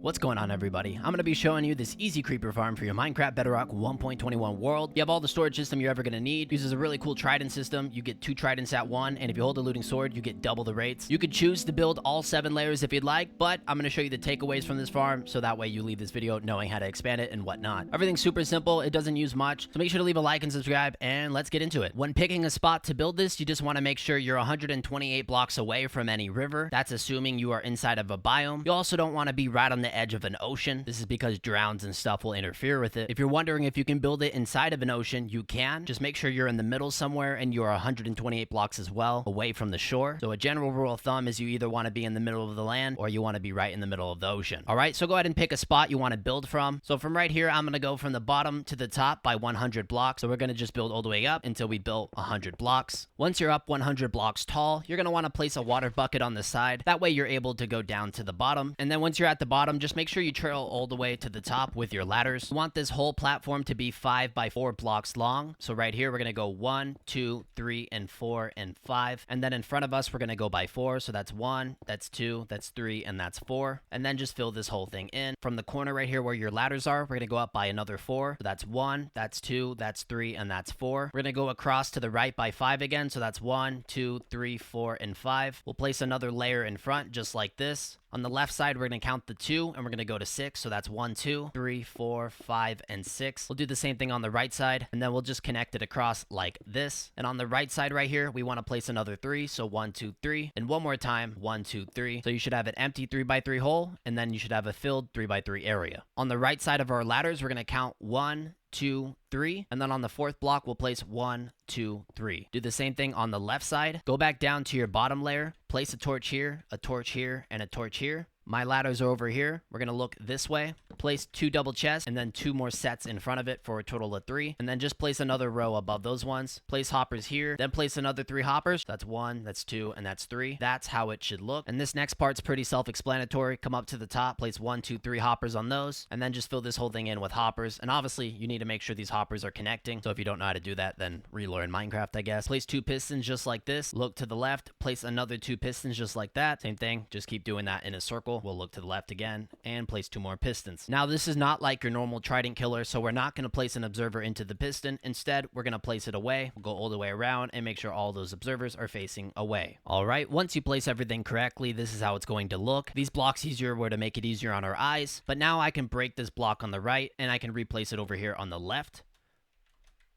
What's going on, everybody? I'm going to be showing you this easy creeper farm for your Minecraft Bedrock 1.21 world. You have all the storage system you're ever going to need. Uses a really cool trident system. You get 2 tridents at 1, and if you hold a looting sword, you get double the rates. You could choose to build all 7 layers if you'd like, but I'm going to show you the takeaways from this farm, so that way you leave this video knowing how to expand it and whatnot. Everything's super simple. It doesn't use much, so make sure to leave a like and subscribe, and let's get into it. When picking a spot to build this, you just want to make sure you're 128 blocks away from any river. That's assuming you are inside of a biome. You also don't want to be right on the edge of an ocean. This is because drowns and stuff will interfere with it. If you're wondering if you can build it inside of an ocean, you can. Just make sure you're in the middle somewhere and you're 128 blocks as well away from the shore. So a general rule of thumb is you either want to be in the middle of the land or you want to be right in the middle of the ocean. All right, so go ahead and pick a spot you want to build from. So from right here, I'm going to go from the bottom to the top by 100 blocks. So we're going to just build all the way up until we built 100 blocks. Once you're up 100 blocks tall, you're going to want to place a water bucket on the side. That way you're able to go down to the bottom. And then once you're at the bottom, just make sure you trail all the way to the top with your ladders. You want this whole platform to be 5 by 4 blocks long. So right here, we're going to go 1, 2, 3, and 4, and 5. And then in front of us, we're going to go by 4. So that's 1, that's 2, that's 3, and that's 4. And then just fill this whole thing in. From the corner right here where your ladders are, we're going to go up by another 4. So that's 1, that's 2, that's 3, and that's 4. We're going to go across to the right by 5 again. So that's 1, 2, 3, 4, and 5. We'll place another layer in front just like this. On the left side, we're going to count the 2, and we're going to go to 6. So that's 1, 2, 3, 4, 5, and 6. We'll do the same thing on the right side, and then we'll just connect it across like this. And on the right side right here, we want to place another 3. So 1, 2, 3. And one more time, 1, 2, 3. So you should have an empty 3 by 3 hole, and then you should have a filled 3 by 3 area. On the right side of our ladders, we're going to count 1, 2, 3, and then on the 4th block, we'll place 1, 2, 3. Do the same thing on the left side. Go back down to your bottom layer, place a torch here, and a torch here. My ladders are over here. We're going to look this way. Place 2 double chests and then 2 more sets in front of it for a total of 3. And then just place another row above those ones. Place hoppers here. Then place another 3 hoppers. That's 1, that's 2, and that's 3. That's how it should look. And this next part's pretty self-explanatory. Come up to the top. Place 1, 2, 3 hoppers on those. And then just fill this whole thing in with hoppers. And obviously, you need to make sure these hoppers are connecting. So if you don't know how to do that, then relearn Minecraft, I guess. Place 2 pistons just like this. Look to the left. Place another 2 pistons just like that. Same thing. Just keep doing that in a circle. We'll look to the left again and place 2 more pistons. Now this is not like your normal trident killer, so we're not going to place an observer into the piston. Instead, we're going to place it away. We'll go all the way around and make sure all those observers are facing away. All right, once you place everything correctly, this is how it's going to look. These blocks easier were to make it easier on our eyes, but now I can break this block on the right and I can replace it over here on the left.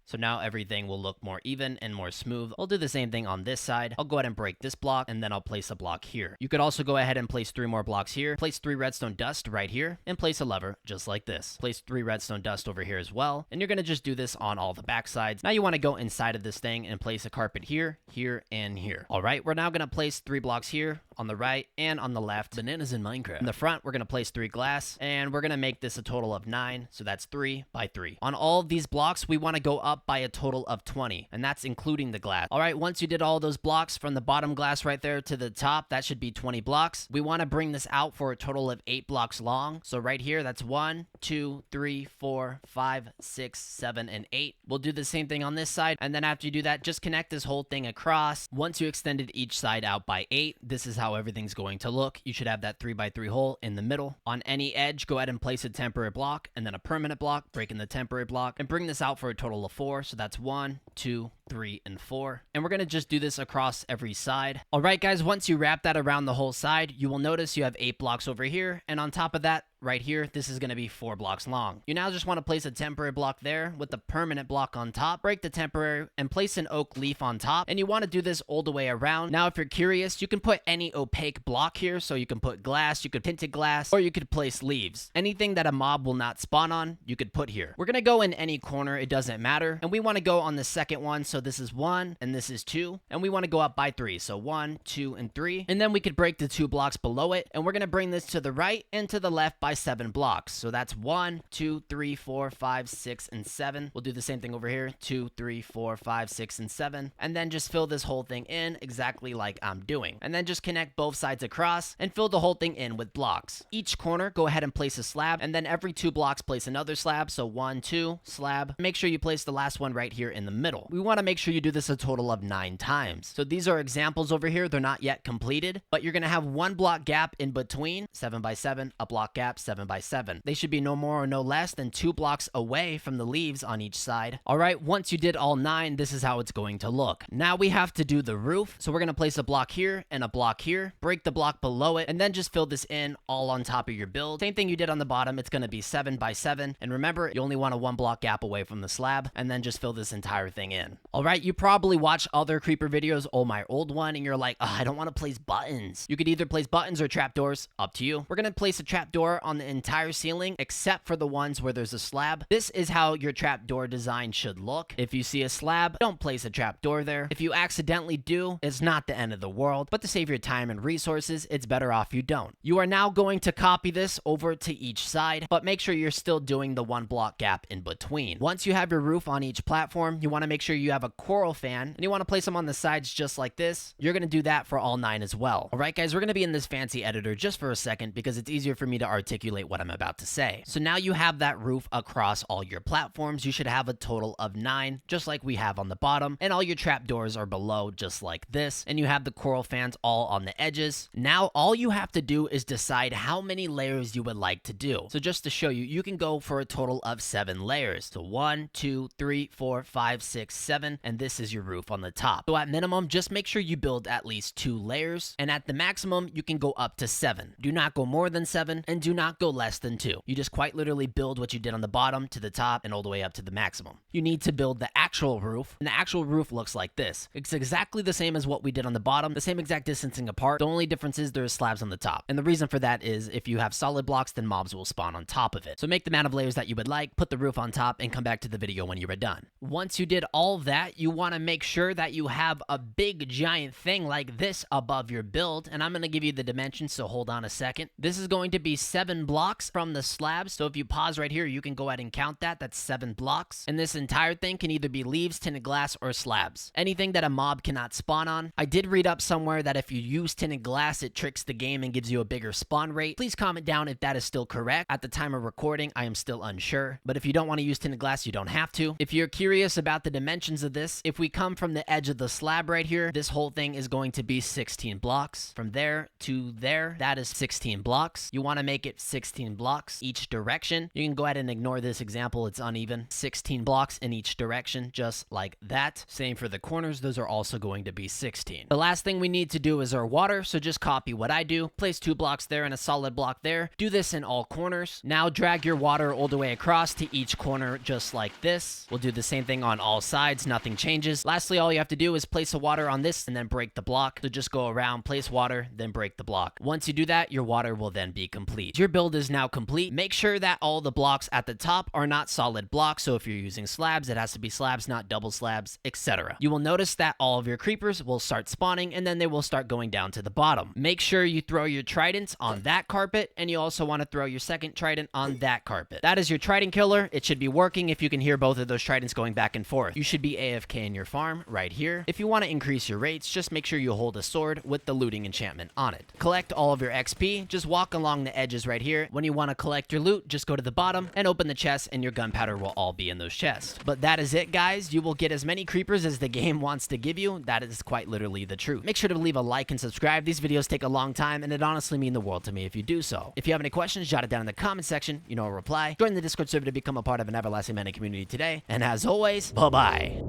So now everything will look more even and more smooth. I'll do the same thing on this side. I'll go ahead and break this block, and then I'll place a block here. You could also go ahead and place 3 more blocks here. Place 3 redstone dust right here, and place a lever just like this. Place 3 redstone dust over here as well, and you're going to just do this on all the back sides. Now you want to go inside of this thing and place a carpet here, here, and here. All right, we're now going to place 3 blocks here, on the right and on the left. Bananas in Minecraft. In the front, we're going to place 3 glass, and we're going to make this a total of 9, so that's 3 by 3. On all of these blocks, we want to go up by a total of 20, and that's including the glass. All right, once you did all those blocks from the bottom glass right there to the top, that should be 20 blocks. We want to bring this out for a total of 8 blocks long. So right here, that's 1, 2, 3, 4, 5, 6, 7, and 8. We'll do the same thing on this side, and then after you do that, just connect this whole thing across. Once you extended each side out by 8, this is how everything's going to look. You should have that 3 by 3 hole in the middle. On any edge, go ahead and place a temporary block and then a permanent block, breaking the temporary block, and bring this out for a total of 4. So that's 1, 2, 3, and 4. And we're going to just do this across every side. All right, guys, once you wrap that around the whole side, you will notice you have 8 blocks over here. And on top of that, right here, this is going to be 4 blocks long. You now just want to place a temporary block there with the permanent block on top, break the temporary, and place an oak leaf on top. And you want to do this all the way around. Now, if you're curious, you can put any opaque block here. So you can put glass, you could tinted glass, or you could place leaves. Anything that a mob will not spawn on, you could put here. We're going to go in any corner, it doesn't matter. And we want to go on the second one. So this is 1, and this is 2. And we want to go up by 3. So 1, 2, and 3. And then we could break the 2 blocks below it. And we're going to bring this to the right and to the left by 7 blocks. So that's 1, 2, 3, 4, 5, 6, and 7. We'll do the same thing over here. 2, 3, 4, 5, 6, and 7. And then just fill this whole thing in exactly like I'm doing. And then just connect both sides across and fill the whole thing in with blocks. Each corner, go ahead and place a slab. And then every 2 blocks, place another slab. So 1, 2, slab. Make sure you place the last one right here in the middle. We want to to make sure you do this a total of 9 times. So these are examples over here. They're not yet completed, but you're going to have 1 block gap in between, 7 by 7, a block gap, 7 by 7. They should be no more or no less than 2 blocks away from the leaves on each side. All right, once you did all 9, this is how it's going to look. Now we have to do the roof. So we're going to place a block here and a block here, break the block below it, and then just fill this in all on top of your build. Same thing you did on the bottom. It's going to be 7 by 7. And remember, you only want a 1 block gap away from the slab, and then just fill this entire thing in. All right, you probably watch other creeper videos, oh my old one, and you're like, oh, I don't want to place buttons. You could either place buttons or trapdoors, up to you. We're going to place a trapdoor on the entire ceiling, except for the ones where there's a slab. This is how your trapdoor design should look. If you see a slab, don't place a trapdoor there. If you accidentally do, it's not the end of the world, but to save your time and resources, it's better off you don't. You are now going to copy this over to each side, but make sure you're still doing the 1 block gap in between. Once you have your roof on each platform, you want to make sure you have a coral fan, and you want to place them on the sides just like this. You're going to do that for all 9 as well. All right, guys, we're going to be in this fancy editor just for a second because it's easier for me to articulate what I'm about to say. So now you have that roof across all your platforms. You should have a total of 9, just like we have on the bottom, and all your trapdoors are below just like this, and you have the coral fans all on the edges. Now all you have to do is decide how many layers you would like to do. So just to show you, you can go for a total of 7 layers. So 1, 2, 3, 4, 5, 6, 7, and this is your roof on the top. So at minimum, just make sure you build at least 2 layers, and at the maximum, you can go up to 7. Do not go more than 7, and do not go less than 2. You just quite literally build what you did on the bottom to the top and all the way up to the maximum. You need to build the actual roof, and the actual roof looks like this. It's exactly the same as what we did on the bottom, the same exact distancing apart. The only difference is there's slabs on the top. And the reason for that is if you have solid blocks, then mobs will spawn on top of it. So make the amount of layers that you would like, put the roof on top, and come back to the video when you are done. Once you did all of that, you want to make sure that you have a big giant thing like this above your build. And I'm going to give you the dimensions, so hold on a second. This is going to be 7 blocks from the slab. So if you pause right here, you can go ahead and count that. That's 7 blocks. And this entire thing can either be leaves, tinted glass, or slabs. Anything that a mob cannot spawn on. I did read up somewhere that if you use tinted glass, it tricks the game and gives you a bigger spawn rate. Please comment down if that is still correct. At the time of recording, I am still unsure. But if you don't want to use tinted glass, you don't have to. If you're curious about the dimensions of this, if we come from the edge of the slab right here, this whole thing is going to be 16 blocks. From there to there, that is 16 blocks. You want to make it 16 blocks each direction. You can go ahead and ignore this example. It's uneven. 16 blocks in each direction, just like that. Same for the corners. Those are also going to be 16. The last thing we need to do is our water. So just copy what I do. Place 2 blocks there and a solid block there. Do this in all corners. Now drag your water all the way across to each corner just like this. We'll do the same thing on all sides. Nothing changes. Lastly, all you have to do is place a water on this and then break the block. So just go around, place water, then break the block. Once you do that, your water will then be complete. Your build is now complete. Make sure that all the blocks at the top are not solid blocks. So if you're using slabs, it has to be slabs, not double slabs, etc. You will notice that all of your creepers will start spawning and then they will start going down to the bottom. Make sure you throw your tridents on that carpet, and you also want to throw your second trident on that carpet. That is your trident killer. It should be working if you can hear both of those tridents going back and forth. You should be AFK in your farm right here. If you want to increase your rates, just make sure you hold a sword with the looting enchantment on it. Collect all of your XP. Just walk along the edges right here. When you want to collect your loot, just go to the bottom and open the chest, and your gunpowder will all be in those chests. But that is it, guys. You will get as many creepers as the game wants to give you. That is quite literally the truth. Make sure to leave a like and subscribe. These videos take a long time, and it honestly means the world to me if you do so. If you have any questions, jot it down in the comment section. You know I'll reply. Join the Discord server to become a part of an everlasting many community today. And as always, bye-bye.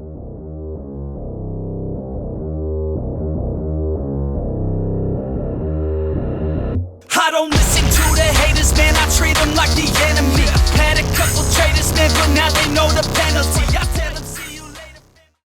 I don't listen to the haters, man, I treat them like the enemy. Had a couple traitors, man, but now they know the penalty.